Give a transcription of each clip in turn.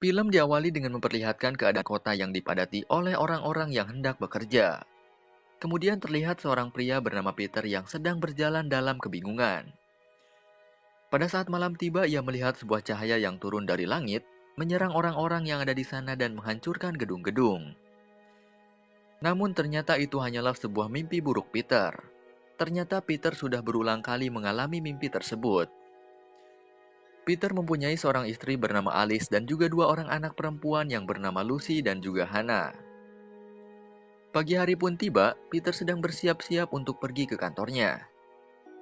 Film diawali dengan memperlihatkan keadaan kota yang dipadati oleh orang-orang yang hendak bekerja. Kemudian terlihat seorang pria bernama Peter yang sedang berjalan dalam kebingungan. Pada saat malam tiba, ia melihat sebuah cahaya yang turun dari langit, menyerang orang-orang yang ada di sana dan menghancurkan gedung-gedung. Namun ternyata itu hanyalah sebuah mimpi buruk Peter. Ternyata Peter sudah berulang kali mengalami mimpi tersebut. Peter mempunyai seorang istri bernama Alice dan juga dua orang anak perempuan yang bernama Lucy dan juga Hannah. Pagi hari pun tiba, Peter sedang bersiap-siap untuk pergi ke kantornya.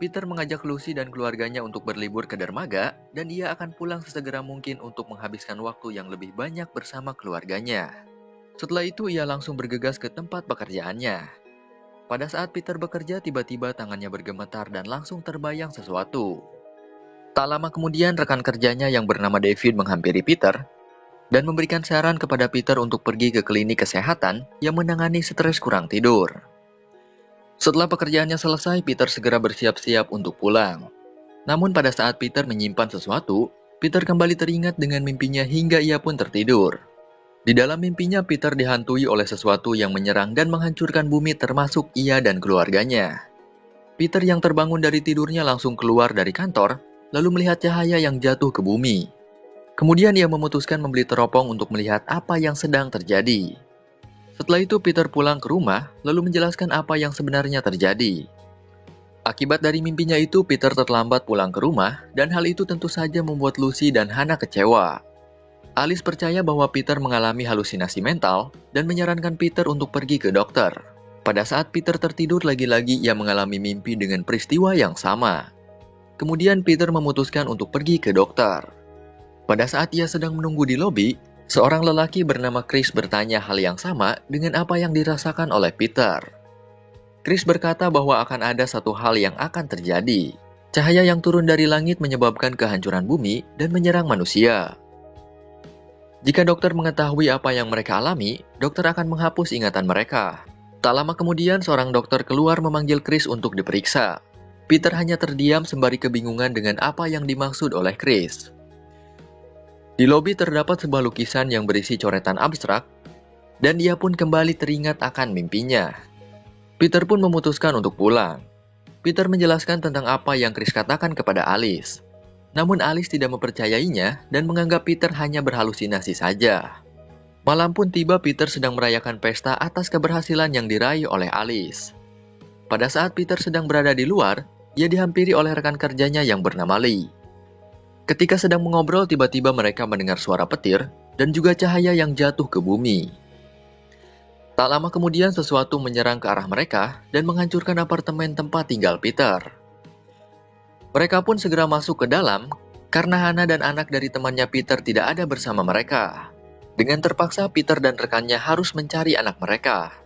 Peter mengajak Lucy dan keluarganya untuk berlibur ke dermaga, dan ia akan pulang sesegera mungkin untuk menghabiskan waktu yang lebih banyak bersama keluarganya. Setelah itu, ia langsung bergegas ke tempat pekerjaannya. Pada saat Peter bekerja, tiba-tiba tangannya bergemetar dan langsung terbayang sesuatu. Tak lama kemudian, rekan kerjanya yang bernama David menghampiri Peter dan memberikan saran kepada Peter untuk pergi ke klinik kesehatan yang menangani stres kurang tidur. Setelah pekerjaannya selesai, Peter segera bersiap-siap untuk pulang. Namun pada saat Peter menyimpan sesuatu, Peter kembali teringat dengan mimpinya hingga ia pun tertidur. Di dalam mimpinya, Peter dihantui oleh sesuatu yang menyerang dan menghancurkan bumi termasuk ia dan keluarganya. Peter yang terbangun dari tidurnya langsung keluar dari kantor, lalu melihat cahaya yang jatuh ke bumi. Kemudian ia memutuskan membeli teropong untuk melihat apa yang sedang terjadi. Setelah itu Peter pulang ke rumah, lalu menjelaskan apa yang sebenarnya terjadi. Akibat dari mimpinya itu, Peter terlambat pulang ke rumah, dan hal itu tentu saja membuat Lucy dan Hannah kecewa. Alice percaya bahwa Peter mengalami halusinasi mental, dan menyarankan Peter untuk pergi ke dokter. Pada saat Peter tertidur, lagi-lagi ia mengalami mimpi dengan peristiwa yang sama. Kemudian Peter memutuskan untuk pergi ke dokter. Pada saat ia sedang menunggu di lobi, seorang lelaki bernama Chris bertanya hal yang sama dengan apa yang dirasakan oleh Peter. Chris berkata bahwa akan ada satu hal yang akan terjadi. Cahaya yang turun dari langit menyebabkan kehancuran bumi dan menyerang manusia. Jika dokter mengetahui apa yang mereka alami, dokter akan menghapus ingatan mereka. Tak lama kemudian, seorang dokter keluar memanggil Chris untuk diperiksa. Peter hanya terdiam sembari kebingungan dengan apa yang dimaksud oleh Chris. Di lobi terdapat sebuah lukisan yang berisi coretan abstrak, dan dia pun kembali teringat akan mimpinya. Peter pun memutuskan untuk pulang. Peter menjelaskan tentang apa yang Chris katakan kepada Alice. Namun Alice tidak mempercayainya dan menganggap Peter hanya berhalusinasi saja. Malam pun tiba, Peter sedang merayakan pesta atas keberhasilan yang diraih oleh Alice. Pada saat Peter sedang berada di luar, ia dihampiri oleh rekan kerjanya yang bernama Lee. Ketika sedang mengobrol, tiba-tiba mereka mendengar suara petir dan juga cahaya yang jatuh ke bumi. Tak lama kemudian sesuatu menyerang ke arah mereka dan menghancurkan apartemen tempat tinggal Peter. Mereka pun segera masuk ke dalam karena Hannah dan anak dari temannya Peter tidak ada bersama mereka. Dengan terpaksa, Peter dan rekannya harus mencari anak mereka.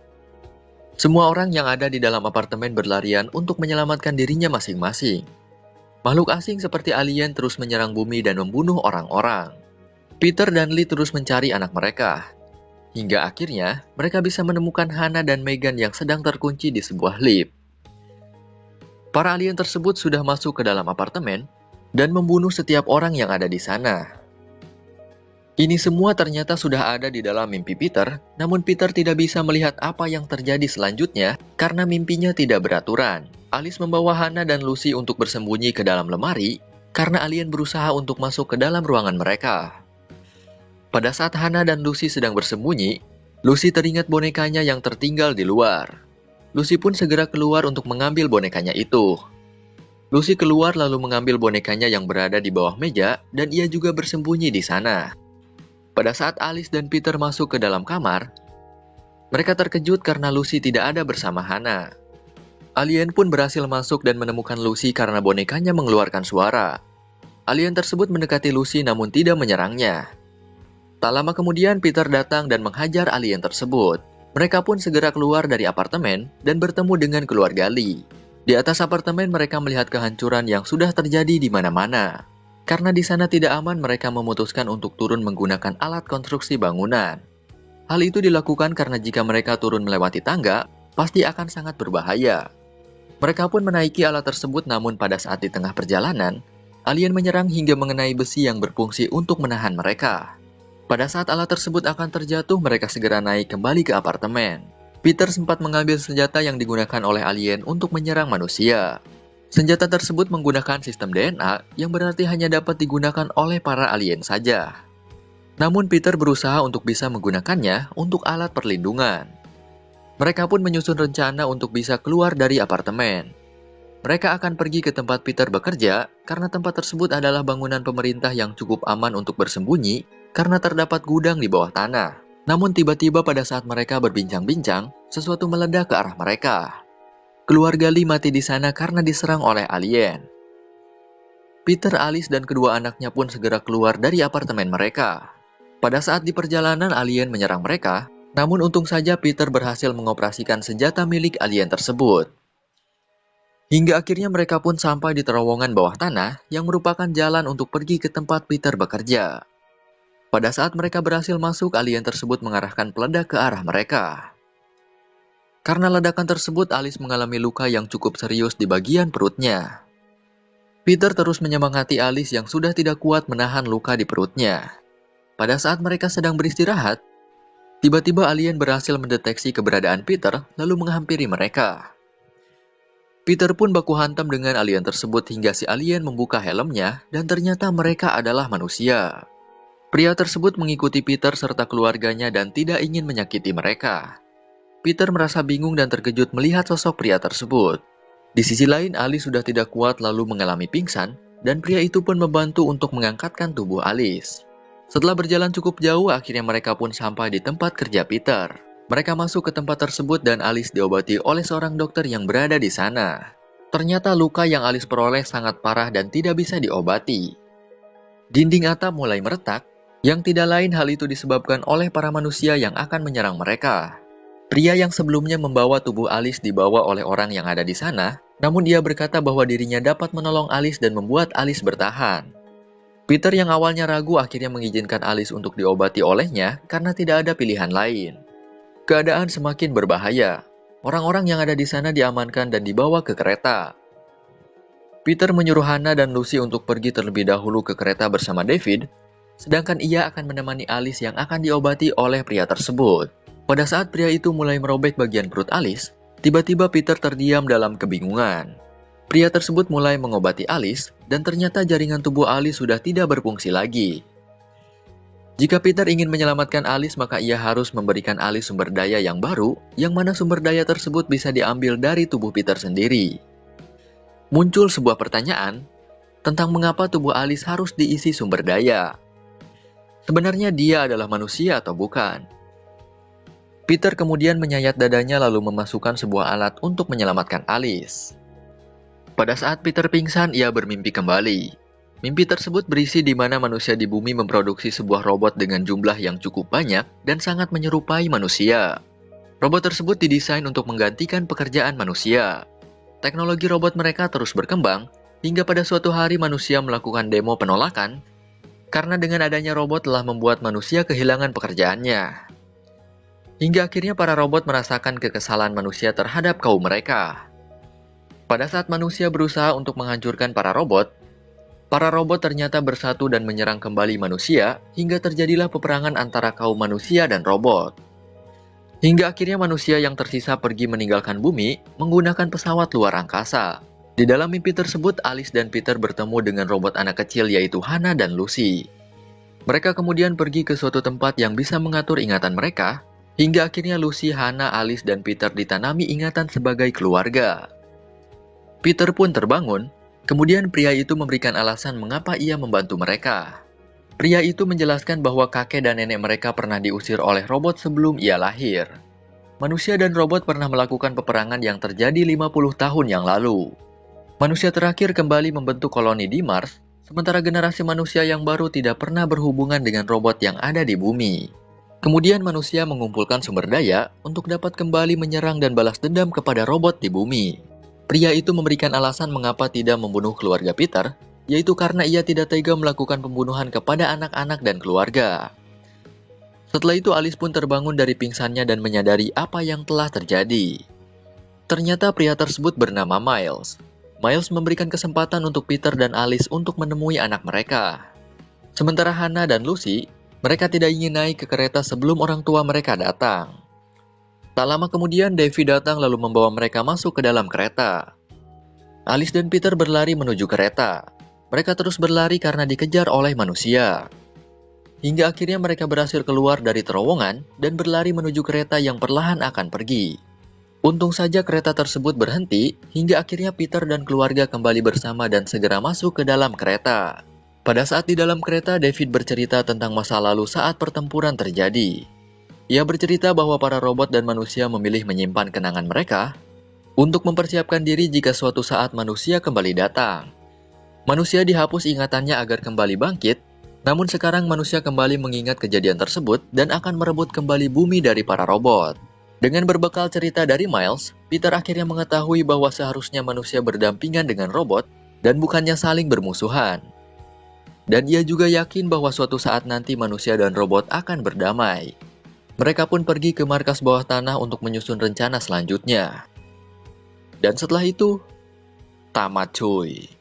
Semua orang yang ada di dalam apartemen berlarian untuk menyelamatkan dirinya masing-masing. Makhluk asing seperti alien terus menyerang bumi dan membunuh orang-orang. Peter dan Lee terus mencari anak mereka. Hingga akhirnya, mereka bisa menemukan Hannah dan Megan yang sedang terkunci di sebuah lift. Para alien tersebut sudah masuk ke dalam apartemen dan membunuh setiap orang yang ada di sana. Ini semua ternyata sudah ada di dalam mimpi Peter, namun Peter tidak bisa melihat apa yang terjadi selanjutnya karena mimpinya tidak beraturan. Alice membawa Hannah dan Lucy untuk bersembunyi ke dalam lemari karena alien berusaha untuk masuk ke dalam ruangan mereka. Pada saat Hannah dan Lucy sedang bersembunyi, Lucy teringat bonekanya yang tertinggal di luar. Lucy pun segera keluar untuk mengambil bonekanya itu. Lucy keluar lalu mengambil bonekanya yang berada di bawah meja dan ia juga bersembunyi di sana. Pada saat Alice dan Peter masuk ke dalam kamar, mereka terkejut karena Lucy tidak ada bersama Hannah. Alien pun berhasil masuk dan menemukan Lucy karena bonekanya mengeluarkan suara. Alien tersebut mendekati Lucy namun tidak menyerangnya. Tak lama kemudian Peter datang dan menghajar alien tersebut. Mereka pun segera keluar dari apartemen dan bertemu dengan keluarga Lee. Di atas apartemen mereka melihat kehancuran yang sudah terjadi di mana-mana. Karena di sana tidak aman, mereka memutuskan untuk turun menggunakan alat konstruksi bangunan. Hal itu dilakukan karena jika mereka turun melewati tangga, pasti akan sangat berbahaya. Mereka pun menaiki alat tersebut, namun pada saat di tengah perjalanan, alien menyerang hingga mengenai besi yang berfungsi untuk menahan mereka. Pada saat alat tersebut akan terjatuh, mereka segera naik kembali ke apartemen. Peter sempat mengambil senjata yang digunakan oleh alien untuk menyerang manusia. Senjata tersebut menggunakan sistem DNA yang berarti hanya dapat digunakan oleh para alien saja. Namun Peter berusaha untuk bisa menggunakannya untuk alat perlindungan. Mereka pun menyusun rencana untuk bisa keluar dari apartemen. Mereka akan pergi ke tempat Peter bekerja karena tempat tersebut adalah bangunan pemerintah yang cukup aman untuk bersembunyi karena terdapat gudang di bawah tanah. Namun tiba-tiba pada saat mereka berbincang-bincang, sesuatu meledak ke arah mereka. Keluarga Lee mati di sana karena diserang oleh alien. Peter, Alice, dan kedua anaknya pun segera keluar dari apartemen mereka. Pada saat di perjalanan, alien menyerang mereka, namun untung saja Peter berhasil mengoperasikan senjata milik alien tersebut. Hingga akhirnya mereka pun sampai di terowongan bawah tanah yang merupakan jalan untuk pergi ke tempat Peter bekerja. Pada saat mereka berhasil masuk, alien tersebut mengarahkan peledak ke arah mereka. Karena ledakan tersebut, Alice mengalami luka yang cukup serius di bagian perutnya. Peter terus menyemangati Alice yang sudah tidak kuat menahan luka di perutnya. Pada saat mereka sedang beristirahat, tiba-tiba alien berhasil mendeteksi keberadaan Peter lalu menghampiri mereka. Peter pun baku hantam dengan alien tersebut hingga si alien membuka helmnya dan ternyata mereka adalah manusia. Pria tersebut mengikuti Peter serta keluarganya dan tidak ingin menyakiti mereka. Peter merasa bingung dan terkejut melihat sosok pria tersebut. Di sisi lain, Alice sudah tidak kuat lalu mengalami pingsan dan pria itu pun membantu untuk mengangkatkan tubuh Alice. Setelah berjalan cukup jauh, akhirnya mereka pun sampai di tempat kerja Peter. Mereka masuk ke tempat tersebut dan Alice diobati oleh seorang dokter yang berada di sana. Ternyata luka yang Alice peroleh sangat parah dan tidak bisa diobati. Dinding atap mulai meretak, yang tidak lain hal itu disebabkan oleh para manusia yang akan menyerang mereka. Pria yang sebelumnya membawa tubuh Alice dibawa oleh orang yang ada di sana, namun dia berkata bahwa dirinya dapat menolong Alice dan membuat Alice bertahan. Peter yang awalnya ragu akhirnya mengizinkan Alice untuk diobati olehnya karena tidak ada pilihan lain. Keadaan semakin berbahaya. Orang-orang yang ada di sana diamankan dan dibawa ke kereta. Peter menyuruh Hannah dan Lucy untuk pergi terlebih dahulu ke kereta bersama David, sedangkan ia akan menemani Alice yang akan diobati oleh pria tersebut. Pada saat pria itu mulai merobek bagian perut Alice, tiba-tiba Peter terdiam dalam kebingungan. Pria tersebut mulai mengobati Alice, dan ternyata jaringan tubuh Alice sudah tidak berfungsi lagi. Jika Peter ingin menyelamatkan Alice, maka ia harus memberikan Alice sumber daya yang baru, yang mana sumber daya tersebut bisa diambil dari tubuh Peter sendiri. Muncul sebuah pertanyaan tentang mengapa tubuh Alice harus diisi sumber daya. Sebenarnya dia adalah manusia atau bukan? Peter kemudian menyayat dadanya lalu memasukkan sebuah alat untuk menyelamatkan Alice. Pada saat Peter pingsan, ia bermimpi kembali. Mimpi tersebut berisi di mana manusia di bumi memproduksi sebuah robot dengan jumlah yang cukup banyak dan sangat menyerupai manusia. Robot tersebut didesain untuk menggantikan pekerjaan manusia. Teknologi robot mereka terus berkembang, hingga pada suatu hari manusia melakukan demo penolakan, karena dengan adanya robot telah membuat manusia kehilangan pekerjaannya. Hingga akhirnya para robot merasakan kekesalan manusia terhadap kaum mereka. Pada saat manusia berusaha untuk menghancurkan para robot ternyata bersatu dan menyerang kembali manusia, hingga terjadilah peperangan antara kaum manusia dan robot. Hingga akhirnya manusia yang tersisa pergi meninggalkan bumi menggunakan pesawat luar angkasa. Di dalam mimpi tersebut, Alice dan Peter bertemu dengan robot anak kecil yaitu Hannah dan Lucy. Mereka kemudian pergi ke suatu tempat yang bisa mengatur ingatan mereka, hingga akhirnya Lucy, Hannah, Alice, dan Peter ditanami ingatan sebagai keluarga. Peter pun terbangun. Kemudian pria itu memberikan alasan mengapa ia membantu mereka. Pria itu menjelaskan bahwa kakek dan nenek mereka pernah diusir oleh robot sebelum ia lahir. Manusia dan robot pernah melakukan peperangan yang terjadi 50 tahun yang lalu. Manusia terakhir kembali membentuk koloni di Mars, sementara generasi manusia yang baru tidak pernah berhubungan dengan robot yang ada di bumi. Kemudian manusia mengumpulkan sumber daya untuk dapat kembali menyerang dan balas dendam kepada robot di bumi. Pria itu memberikan alasan mengapa tidak membunuh keluarga Peter, yaitu karena ia tidak tega melakukan pembunuhan kepada anak-anak dan keluarga. Setelah itu Alice pun terbangun dari pingsannya dan menyadari apa yang telah terjadi. Ternyata pria tersebut bernama Miles. Miles memberikan kesempatan untuk Peter dan Alice untuk menemui anak mereka. Sementara Hannah dan Lucy Mereka tidak ingin naik ke kereta sebelum orang tua mereka datang. Tak lama kemudian, Davy datang lalu membawa mereka masuk ke dalam kereta. Alice dan Peter berlari menuju kereta. Mereka terus berlari karena dikejar oleh manusia. Hingga akhirnya mereka berhasil keluar dari terowongan dan berlari menuju kereta yang perlahan akan pergi. Untung saja kereta tersebut berhenti, hingga akhirnya Peter dan keluarga kembali bersama dan segera masuk ke dalam kereta. Pada saat di dalam kereta, David bercerita tentang masa lalu saat pertempuran terjadi. Ia bercerita bahwa para robot dan manusia memilih menyimpan kenangan mereka untuk mempersiapkan diri jika suatu saat manusia kembali datang. Manusia dihapus ingatannya agar kembali bangkit, namun sekarang manusia kembali mengingat kejadian tersebut dan akan merebut kembali bumi dari para robot. Dengan berbekal cerita dari Miles, Peter akhirnya mengetahui bahwa seharusnya manusia berdampingan dengan robot dan bukannya saling bermusuhan. Dan ia juga yakin bahwa suatu saat nanti manusia dan robot akan berdamai. Mereka pun pergi ke markas bawah tanah untuk menyusun rencana selanjutnya. Dan setelah itu, tamat cuy.